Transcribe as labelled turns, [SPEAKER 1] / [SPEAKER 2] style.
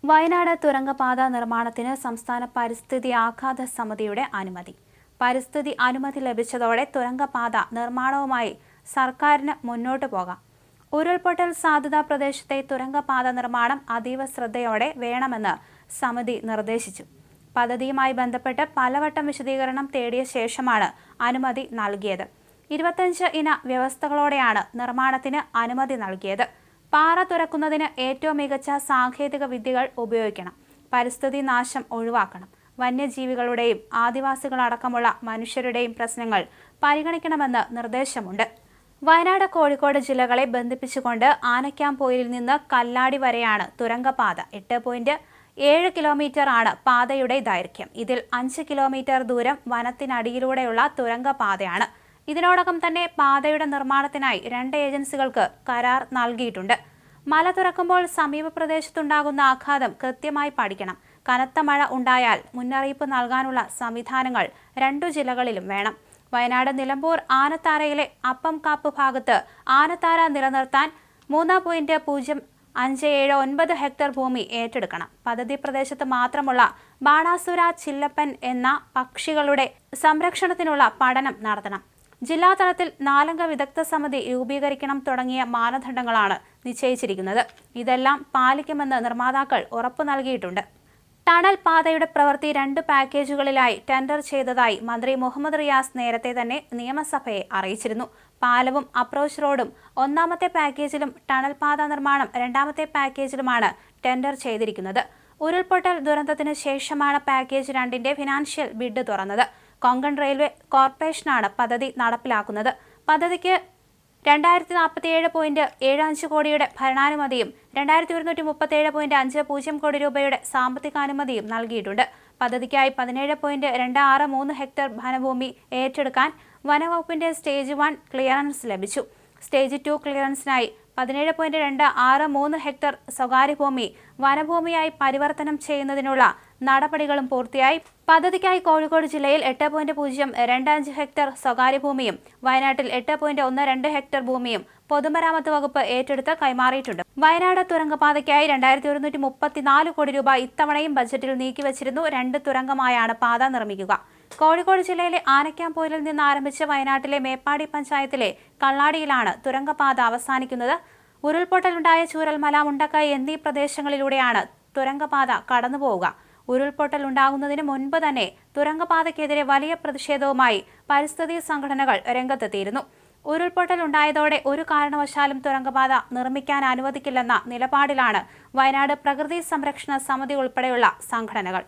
[SPEAKER 1] വയനാട് തുരങ്കപാത നിർമ്മാണത്തിന് സംസ്ഥാന പരിസ്ഥിതി ആഘാത സമിതിയുടെ അനുമതി. പരിസ്ഥിതി അനുമതി ലഭിച്ചതോടെ തുരങ്കപാത നിർമ്മാണവുമായി സർക്കാരിന് മുന്നോട്ടു പോകാം. ഉരുൾപൊട്ടൽ സാധ്യതാ പ്രദേശത്തെ തുരങ്കപാത നിർമ്മാണം അതീവ ശ്രദ്ധയോടെ വേണമെന്ന് സമിതി നിർദ്ദേശിച്ചു. പദ്ധതിയുമായി ബന്ധപ്പെട്ട് പലവട്ടം വിശദീകരണം തേടിയ ശേഷമാണ് അനുമതി നൽകിയത്. 25 ഇന വ്യവസ്ഥകളോടെയാണ് നിർമ്മാണത്തിന് അനുമതി നൽകിയത്. പാറ തുറക്കുന്നതിന് ഏറ്റവും മികച്ച സാങ്കേതിക വിദ്യകൾ ഉപയോഗിക്കണം. പരിസ്ഥിതി നാശം ഒഴിവാക്കണം. വന്യജീവികളുടെയും ആദിവാസികളടക്കമുള്ള മനുഷ്യരുടെയും പ്രശ്നങ്ങൾ പരിഗണിക്കണമെന്ന് നിർദ്ദേശമുണ്ട്. വയനാട്, കോഴിക്കോട് ജില്ലകളെ ബന്ധിപ്പിച്ചുകൊണ്ട് ആനക്കാംപൊയിലിൽ നിന്ന് കല്ലാടി വരെയാണ് തുരങ്കപാത. 8.7 കിലോമീറ്റർ ആണ് പാതയുടെ ദൈർഘ്യം. ഇതിൽ 5 കിലോമീറ്റർ ദൂരം വനത്തിനടിയിലൂടെയുള്ള തുരങ്കപാതയാണ്. ഇതിനോടകം തന്നെ പാതയുടെ നിർമ്മാണത്തിനായി 2 ഏജൻസികൾക്ക് കരാർ നൽകിയിട്ടുണ്ട്. മല തുറക്കുമ്പോൾ സമീപ പ്രദേശത്തുണ്ടാകുന്ന ആഘാതം കൃത്യമായി പഠിക്കണം. കനത്ത മഴ ഉണ്ടായാൽ മുന്നറിയിപ്പ് നൽകാനുള്ള സംവിധാനങ്ങൾ 2 ജില്ലകളിലും വേണം. വയനാട് നിലമ്പൂർ ആനത്താരയിലെ അപ്പംകാപ്പ് ഭാഗത്ത് ആനത്താര നിലനിർത്താൻ 3.0579 ഹെക്ടർ ഭൂമി ഏറ്റെടുക്കണം. പദ്ധതി പ്രദേശത്ത് മാത്രമുള്ള ബാണാസുര, ചില്ലപ്പൻ എന്ന പക്ഷികളുടെ സംരക്ഷണത്തിനുള്ള പഠനം നടത്തണം. ജില്ലാതലത്തിൽ 4 അംഗ വിദഗ്ധ സമിതി രൂപീകരിക്കണം തുടങ്ങിയ മാനദണ്ഡങ്ങളാണ് നിശ്ചയിച്ചിരിക്കുന്നത്. ഇതെല്ലാം പാലിക്കുമെന്ന് നിർമ്മാതാക്കൾ ഉറപ്പു നൽകിയിട്ടുണ്ട്. ടണൽ പാതയുടെ പ്രവൃത്തി 2 പാക്കേജുകളിലായി ടെൻഡർ ചെയ്തതായി മന്ത്രി മുഹമ്മദ് റിയാസ് നേരത്തെ തന്നെ നിയമസഭയെ അറിയിച്ചിരുന്നു. പാലവും അപ്രോച്ച് റോഡും 1ാമത്തെ പാക്കേജിലും ടണൽ പാത നിർമ്മാണം 2ാമത്തെ പാക്കേജിലുമാണ് ടെൻഡർ ചെയ്തിരിക്കുന്നത്. ഉരുൾപൊട്ടൽ ദുരന്തത്തിന് ശേഷമാണ് പാക്കേജ് 2ന്റെ ഫിനാൻഷ്യൽ ബിഡ് തുറന്നത്. കൊങ്കൺ റെയിൽവേ കോർപ്പറേഷനാണ് പദ്ധതി നടപ്പിലാക്കുന്നത്. പദ്ധതിക്ക് 2047.75 കോടിയുടെ ഭരണാനുമതിയും 2137.50 കോടി രൂപയുടെ സാമ്പത്തികാനുമതിയും നൽകിയിട്ടുണ്ട്. പദ്ധതിക്കായി 17.263 ഹെക്ടർ വനഭൂമി ഏറ്റെടുക്കാൻ വനവകുപ്പിന്റെ സ്റ്റേജ് 1 ക്ലിയറൻസ് ലഭിച്ചു. സ്റ്റേജ് 2 ക്ലിയറൻസിനായി 17.263 ഹെക്ടർ സ്വകാര്യ ഭൂമി വനഭൂമിയായി പരിവർത്തനം ചെയ്യുന്നതിനുള്ള നടപടികളും പൂർത്തിയായി. പദ്ധതിക്കായി കോഴിക്കോട് ജില്ലയിൽ 8.025 ഹെക്ടർ സ്വകാര്യ ഭൂമിയും വയനാട്ടിൽ 8.12 ഹെക്ടർ ഭൂമിയും പൊതുമരാമത്ത് വകുപ്പ് ഏറ്റെടുത്ത് കൈമാറിയിട്ടുണ്ട്. വയനാട് തുരങ്കപാതയ്ക്കായി 2134 കോടി രൂപ ഇത്തവണയും ബജറ്റിൽ നീക്കിവച്ചിരുന്നു. 2 തുരങ്കമായാണ് പാത നിർമ്മിക്കുക. കോഴിക്കോട് ജില്ലയിലെ ആനക്കാംപൊയിലിൽ നിന്ന് ആരംഭിച്ച് വയനാട്ടിലെ മേപ്പാടി പഞ്ചായത്തിലെ കള്ളാടിയിലാണ് തുരങ്കപാത അവസാനിക്കുന്നത്. ഉരുൾപൊട്ടലുണ്ടായ ചൂരൽമല, മുണ്ടക്കൈ എന്നീ പ്രദേശങ്ങളിലൂടെയാണ് തുരങ്കപാത കടന്നുപോവുക. ഉരുൾപൊട്ടൽ ഉണ്ടാകുന്നതിന് മുൻപ് തന്നെ തുരങ്കപാതയ്ക്കെതിരെ വലിയ പ്രതിഷേധവുമായി പരിസ്ഥിതി സംഘടനകൾ രംഗത്തെത്തിയിരുന്നു. ഉരുൾപൊട്ടൽ ഉണ്ടായതോടെ ഒരു കാരണവശാലും തുരങ്കപാത നിർമ്മിക്കാൻ അനുവദിക്കില്ലെന്ന നിലപാടിലാണ് വയനാട് പ്രകൃതി സംരക്ഷണ സമിതി ഉൾപ്പെടെയുള്ള സംഘടനകൾ.